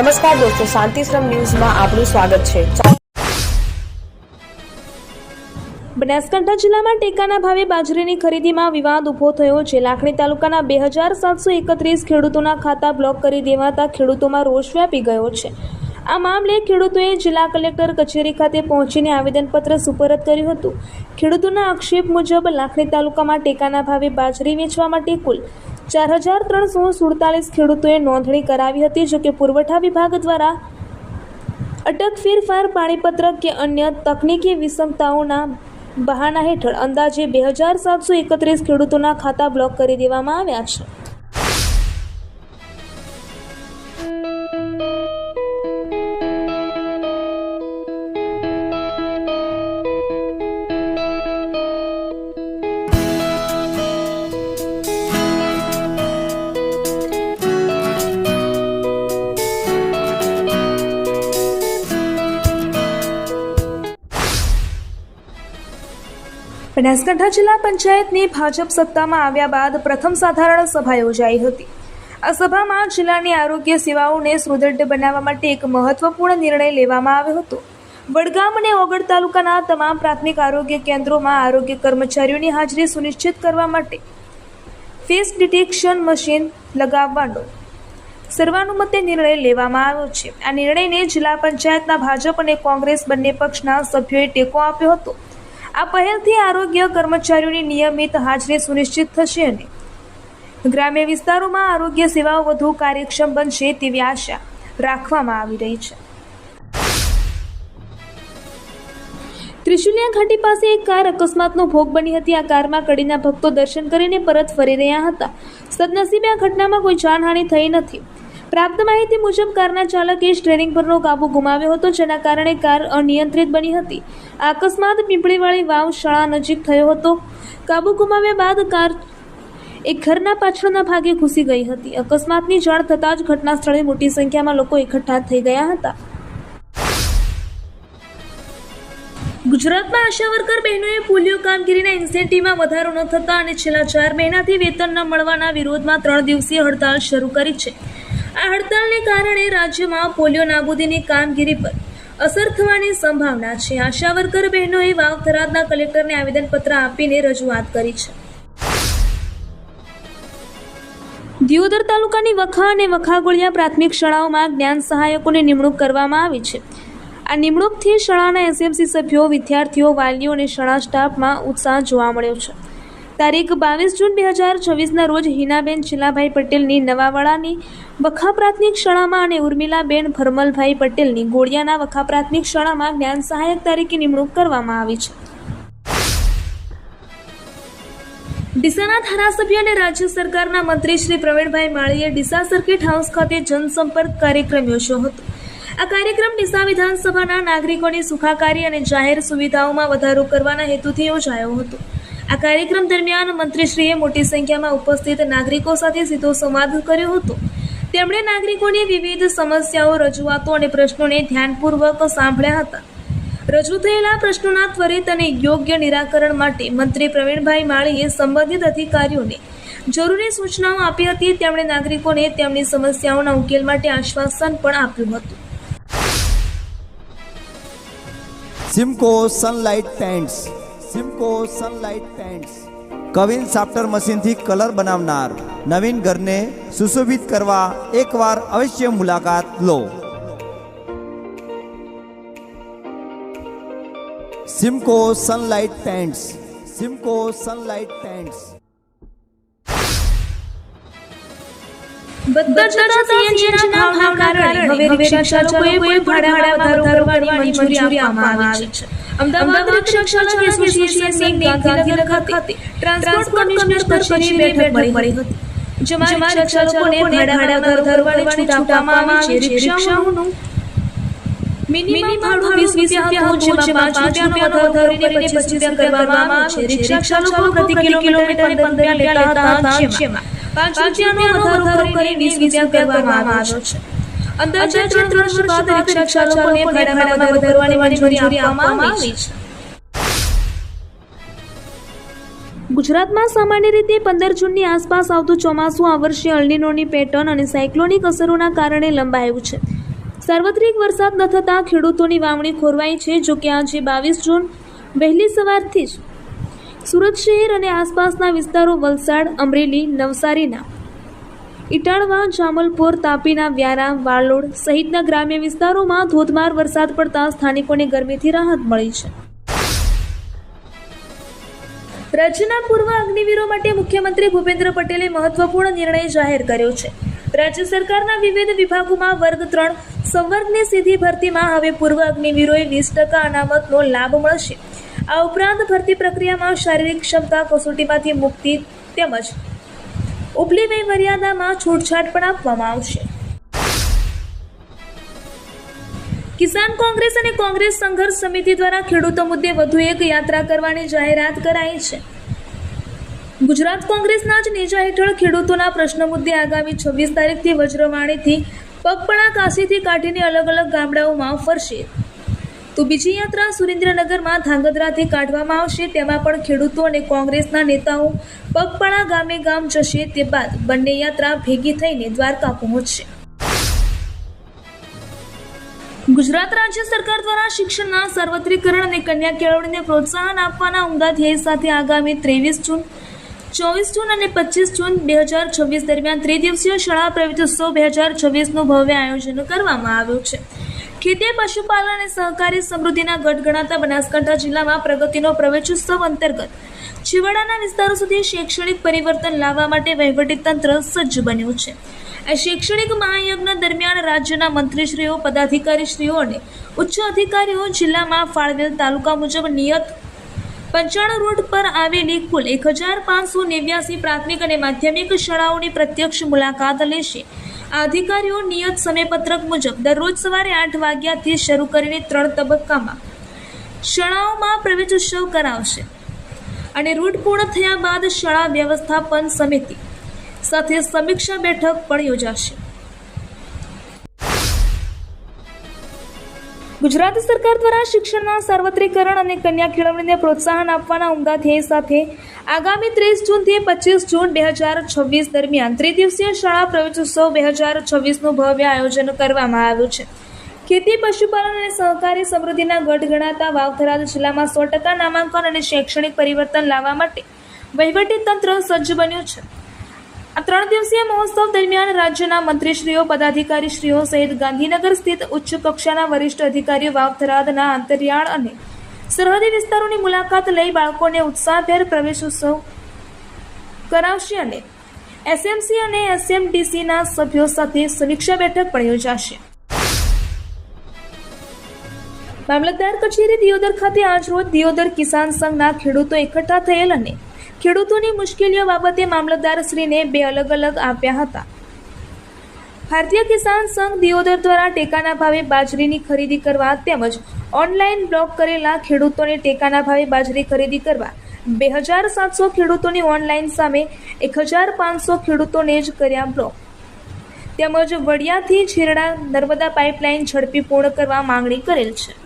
નમસ્કાર દોસ્તો, શાંતિશ્રમ ન્યૂઝમાં આપનું સ્વાગત છે। બનાસકાંઠા જિલ્લામાં ટેકાના ભાવે બાજરીની ખરીદીમાં વિવાદ ઊભો થયો છે। લાખણી તાલુકાના 2731 ખેડૂતોના ખાતા બ્લોક કરી દેવાતા ખેડૂતોમાં રોષ વ્યાપી ગયો છે। આ મામલે ખેડૂતોએ જિલ્લા કલેક્ટર કચેરી ખાતે પહોંચીને આવેદનપત્ર સુપરત કર્યું હતું। ખેડૂતોના આક્ષેપ મુજબ લાખણી તાલુકામાં ટેકાના ભાવે બાજરી વેચવા માટે કુલ 4347 ખેડૂતોએ નોંધણી કરાવી હતી। જો કે પુરવઠા વિભાગ દ્વારા અટક ફેરફાર પાણીપત્રક કે અન્ય તકનીકી વિસંગતતાઓના બહાના હેઠળ અંદાજે 2731 ખેડૂતોના ખાતા બ્લોક કરી દેવામાં આવ્યા છે। બનાસકાંઠા જિલ્લા પંચાયતની ભાજપ સત્તામાં આવ્યા બાદ પ્રથમ સાધારણ સભા યોજાઈ હતી। આ સભામાં જિલ્લાની આરોગ્ય સેવાઓને સુદૃઢ બનાવવા માટે એક મહત્વપૂર્ણ નિર્ણય લેવામાં આવ્યો હતો। વડગામ અને ઓગળ તાલુકાના તમામ પ્રાથમિક આરોગ્ય કેન્દ્રોમાં આરોગ્ય કર્મચારીઓની હાજરી સુનિશ્ચિત કરવા માટે ફેસ ડિટેક્શન મશીન લગાવવાનો સર્વાનુમતે નિર્ણય લેવામાં આવ્યો છે। આ નિર્ણયને જિલ્લા પંચાયતના ભાજપ અને કોંગ્રેસ બંને પક્ષના સભ્યોએ ટેકો આપ્યો હતો। આ પહેલથી આરોગ્ય કર્મચારીઓની નિયમિત હાજરી સુનિશ્ચિત થશે અને ગ્રામ્ય વિસ્તારોમાં આરોગ્ય સેવાઓ વધુ કાર્યક્ષમ બનશે તેવી આશા રાખવામાં આવી રહી છે। ત્રિશુલિયા ઘાટી પાસે એક કાર અકસ્માતનો ભોગ બની હતી। આ કારમાં કડીના ભક્તો દર્શન કરીને પરત ફરી રહ્યા હતા। સદનસીબે આ ઘટનામાં કોઈ જાનહાનિ થઈ નથી। પ્રાપ્ત માહિતી મુજબ કારના ચાલકે સ્ટીયરિંગ પરનો કાબુ ગુમાવ્યો હતો, જેના કારણે કાર અનિયંત્રિત બની હતી। આ અકસ્માત પીંપળીવાળી વાવ શાળા નજીક થયો હતો। કાબુ ગુમાવ્યા બાદ કાર એક ઘરના પાછળના ભાગે ઘૂસી ગઈ હતી। અકસ્માતની જાણ થતાં જ ઘટના સ્થળે મોટી સંખ્યામાં લોકો એકઠા થઈ ગયા હતા। ગુજરાતમાં આશા વર્કર બહેનોએ પોલિયો કામગીરીના ઇન્સેન્ટિવમાં વધારો ન થતા અને છેલ્લા 4 મહિનાથી વેતન ન મળવાના વિરોધમાં 3 દિવસીય હડતાળ શરૂ કરી છે। આ હડતાલને કારણે રાજ્યમાં પોલિયો નાબૂદીની કામગીરી પર અસર થવાની સંભાવના છે। આશા વર્કર બહેનોએ વાવ થરાદના કલેક્ટરને આવેદનપત્ર આપીને રજૂઆત કરી છે। દિયોદર તાલુકાની વખા અને વખાગોળિયા પ્રાથમિક શાળાઓમાં જ્ઞાન સહાયકોની નિમણૂક કરવામાં આવી છે। આ નિમણૂકથી શાળાના એસએમસી સભ્યો, વિદ્યાર્થીઓ, વાલીઓ અને શાળા સ્ટાફમાં ઉત્સાહ જોવા મળ્યો છે। તારીખ 22 જૂન 2024ના રોજ હિનાબેન ચીલાભાઈ પટેલની નવાવાડાની વખા પ્રાથમિક શાળામાં અને ઉર્મિલાબેન ભરમલભાઈ પટેલની ગોળિયાના વખા પ્રાથમિક શાળામાં જ્ઞાન સહાયક તરીકે નિમણૂક કરવામાં આવી છે। ડીસાના ધારાસભ્ય અને રાજ્ય સરકારના મંત્રી શ્રી પ્રવીણભાઈ માળીએ ડીસા સર્કિટ હાઉસ ખાતે જનસંપર્ક કાર્યક્રમ યોજ્યો હતો। આ કાર્યક્રમ ડીસા વિધાનસભાના નાગરિકોની સુખાકારી અને જાહેર સુવિધાઓમાં વધારો કરવાના હેતુથી યોજાયો હતો। આ કાર્યક્રમ દરમિયાન મંત્રીશ્રીએ મોટી સંખ્યામાં ઉપસ્થિત નાગરિકો સાથે સીધો સંવાદ કર્યો હતો। તેમણે નાગરિકોની વિવિધ સમસ્યાઓ, રજૂઆતો અને પ્રશ્નોને ધ્યાનપૂર્વક સાંભળ્યા હતા। રજૂ થયેલા પ્રશ્નોના ત્વરિત અને યોગ્ય નિરાકરણ માટે મંત્રી પ્રવીણભાઈ માળીએ સંબંધિત અધિકારીઓને જરૂરી સૂચનાઓ આપી હતી। તેમણે નાગરિકોને તેમની સમસ્યાઓના ઉકેલ માટે આશ્વાસન પણ આપ્યું હતું। Simco sunlight paints, Simco sunlight paints કવિન સાફ્ટર મશીનથી કલર બનાવનાર નવીન ઘરને સુશોભિત કરવા એકવાર અવશ્ય મુલાકાત લો। Simco sunlight paints, Simco sunlight paints. વધતા સીએનજીના ભાવના કારણે હવે રિક્ષા ચાલકોએ પણ ભાડામાં વધારો કરવાની મંજૂરી આપવામાં આવી છે। અમદાવાદ રિક્ષા ચાલક એસોસિએશનની ગાંધીનગર ખાતે ટ્રાન્સપોર્ટ કમિશનર કચેરી બેઠક મળી હતી, જેમાં રિક્ષા ચાલકોને ભાડામાં વધારવાની છૂટ આપવામાં આવી છે। રિક્ષાઓનું મિનિમમ ભાડું 20 રૂપિયા હતું, જેમાં 5 રૂપિયાનો વધારો કરીને 25 રૂપિયા કરવામાં આવે છે। રિક્ષા ચાલકો પ્રતિ કિલોમીટરે 15 રૂપિયા લેતા હતા, જેમાં 5 રૂપિયાનો વધારો કરી 20 રૂપિયા કરવામાં આવ્યો છે। અંદાજે 3 વર્ષ બાદ રિક્ષા ચાલકોને ભાડામાં વધારવાની મંજૂરી આપવામાં આવી છે। ગુજરાતમાં સામાન્ય રીતે 15 જૂનની આસપાસ આવતું ચોમાસું આ વર્ષે અલ્નિનોની પેટર્ન અને સાયક્લોનિક અસરોના કારણે લંબાયું છે। સાર્વત્રિક વરસાદ ન થતાં ખેડૂતોની વાવણી ખોરવાઈ છે. જો કે આજે 22 જૂન વહેલી સવારથી જ સુરત શહેર અને આસપાસના વિસ્તારો, વલસાડ, અમરેલી, નવસારીના ઇટાળવા, જામલપુર, તાપીના વ્યારા, વાલોડ સહિતના ગ્રામ્ય વિસ્તારોમાં ધોધમાર વરસાદ પડતા સ્થાનિકોને ગરમીથી રાહત મળી છે. રાજ્યના પૂર્વ અગ્નિવીરો માટે મુખ્યમંત્રી ભૂપેન્દ્ર પટેલે મહત્વપૂર્ણ નિર્ણય જાહેર કર્યો છે. રાજ્ય સરકારના વિવિધ વિભાગોમાં વર્ગ 3 સંવર્ગની સીધી ભરતીમાં હવે પૂર્વ અગ્નિવીરોએ 20% અનામતનો લાભ મળશે. આ ઉપરાંત ભરતી પ્રક્રિયામાં શારીરિક ક્ષમતા કસોટીમાંથી મુક્તિ તેમજ ઉપલી વય મર્યાદામાં છૂટછાટ પણ આપવામાં આવશે. કિસાન કોંગ્રેસ અને કોંગ્રેસ સંઘર્ષ સમિતિ દ્વારા ખેડૂતો મુદ્દે વધુ એક યાત્રા કરવાની જાહેરાત કરાઈ છે. ગુજરાત કોંગ્રેસના જ નેજા હેઠળ ખેડૂતોના પ્રશ્ન મુદ્દે આગામી 26 તારીખથી વજ્રવાણીથી પગપાળા કાશીથી કાઢીને અલગ અલગ ગામડાઓમાં ફરશે. તો બીજી યાત્રા સુરેન્દ્રનગરમાં ધાંગધ્રાથી કાઢવામાં આવશે. તેમાં પણ ખેડૂતો અને કોંગ્રેસના નેતાઓ પગપાળા ગામે ગામ જશે. તે બાદ બંને યાત્રા ભેગી થઈને દ્વારકા પહોંચશે. ગુજરાત રાજ્ય સરકાર દ્વારા શિક્ષણના સર્વત્રીકરણ અને કન્યા કેળવણીને પ્રોત્સાહન આપવાના ઉમદા ધ્યેય સાથે આગામી 23 જૂન, 24 જૂન અને 25 જૂન 2026 દરમિયાન ત્રિદિવસીય શાળા પ્રવેશોત્સવ 2026નું ભવ્ય આયોજન કરવામાં આવ્યું છે. ખેતી, પશુપાલન અને સહકારી સમૃદ્ધિના ગઢ ગણાતા બનાસકાંઠા જિલ્લામાં પ્રગતિનો પ્રવેશોત્સવ અંતર્ગત છેવાડાના વિસ્તારો સુધી શૈક્ષણિક પરિવર્તન લાવવા માટે વહીવટીતંત્ર સજ્જ બન્યું છે. આ શૈક્ષણિક મહાયજ્ઞ દરમિયાન રાજ્યના મંત્રીશ્રીઓ, પદાધિકારીશ્રીઓ અને ઉચ્ચ અધિકારીઓ જિલ્લામાં ફાળવેલ તાલુકા મુજબ નિયત 95 રોડ પર આવેલી કુલ 1589 પ્રાથમિક અને માધ્યમિક શાળાઓની પ્રત્યક્ષ મુલાકાત લેશે. આ અધિકારીઓ નિયત સમયપત્રક મુજબ દરરોજ સવારે 8 વાગ્યાથી શરૂ કરીને 3 તબક્કામાં શાળાઓમાં પ્રવેશોત્સવ કરાવશે અને રૂટ પૂર્ણ થયા બાદ શાળા વ્યવસ્થાપન સમિતિ સાથે સમીક્ષા બેઠક પણ યોજાશે. ગુજરાત સરકાર દ્વારા શિક્ષણના સાર્વત્રિકરણ અને કન્યા કેળવણીને પ્રોત્સાહન આપવાના ઉમદા ધ્યેય સાથે આગામી 30 જૂનથી 25 જૂન 2026 દરમિયાન ત્રિદિવસીય શાળા પ્રવેશોત્સવ 2026નું ભવ્ય આયોજન કરવામાં આવ્યું છે. ખેતી, પશુપાલન અને સહકારી સમૃદ્ધિના ગઢ ગણાતા વાવ-થરાદ જિલ્લામાં 100% નામાંકન અને શૈક્ષણિક પરિવર્તન લાવવા માટે વહીવટીતંત્ર સજ્જ બન્યું છે. આ 3 દિવસીય મહોત્સવ દરમિયાન રાજ્યના મંત્રીશ્રીઓ, પદાધિકારીશ્રીઓ સહિત ગાંધીનગર સ્થિત ઉચ્ચ કક્ષાના વરિષ્ઠ અધિકારીઓ વાવ-થરાદના અંતરિયાળ અને સરહદી વિસ્તારોની મુલાકાત લઈ બાળકોને ઉત્સાહભેર પ્રવેશોત્સવ કરાવશે અને એસએમસી અને એસએમડીસીના સભ્યો સાથે સમીક્ષા બેઠક પણ યોજાશે. મામલતદાર કચેરી દિયોદર ખાતે આજરોજ દિયોદર કિસાન સંઘના ખેડૂતો એકઠા થયેલ અને ખેડૂતોની મુશ્કેલીઓ બાબતે મામલતદારશ્રીને 2 અલગ અલગ આપ્યા હતા. ભારતીય કિસાન સંઘ દિયોદર દ્વારા ટેકાના ભાવે બાજરીની ખરીદી કરવા તેમજ ઓનલાઈન બ્લોક કરેલા ખેડૂતોને ટેકાના ભાવે બાજરી ખરીદી કરવા 2700 ખેડૂતોની ઓનલાઈન સામે 1500 ખેડૂતોને જ કર્યા બ્લોક. તેમજ વડિયાથી છેરડા નર્મદા પાઇપલાઇન ઝડપી પૂર્ણ કરવા માંગણી કરેલ છે.